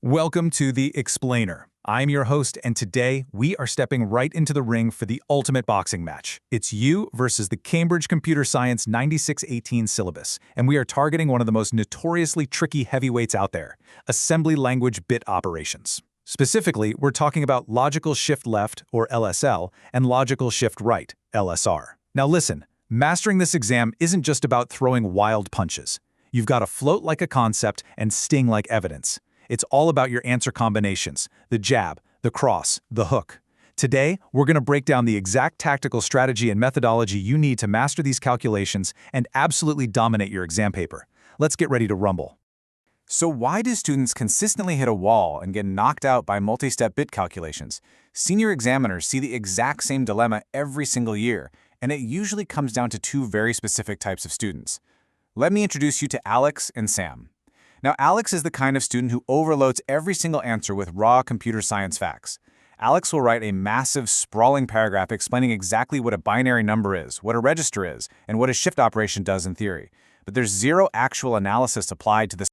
Welcome to The Explainer. I'm your host, and today we are stepping right into the ring for the ultimate boxing match. It's you versus the Cambridge Computer Science 9618 syllabus, and we are targeting one of the most notoriously tricky heavyweights out there, assembly language bit operations. Specifically, we're talking about logical shift left, or LSL, and logical shift right, LSR. Now listen, mastering this exam isn't just about throwing wild punches. You've got to float like a concept and sting like evidence. It's all about your answer combinations, the jab, the cross, the hook. Today, we're going to break down the exact tactical strategy and methodology you need to master these calculations and absolutely dominate your exam paper. Let's get ready to rumble. So why do students consistently hit a wall and get knocked out by multi-step bit calculations? Senior examiners see the exact same dilemma every single year, and it usually comes down to two very specific types of students. Let me introduce you to Alex and Sam. Now, Alex is the kind of student who overloads every single answer with raw computer science facts. Alex will write a massive, sprawling paragraph explaining exactly what a binary number is, what a register is, and what a shift operation does in theory. But there's zero actual analysis applied to the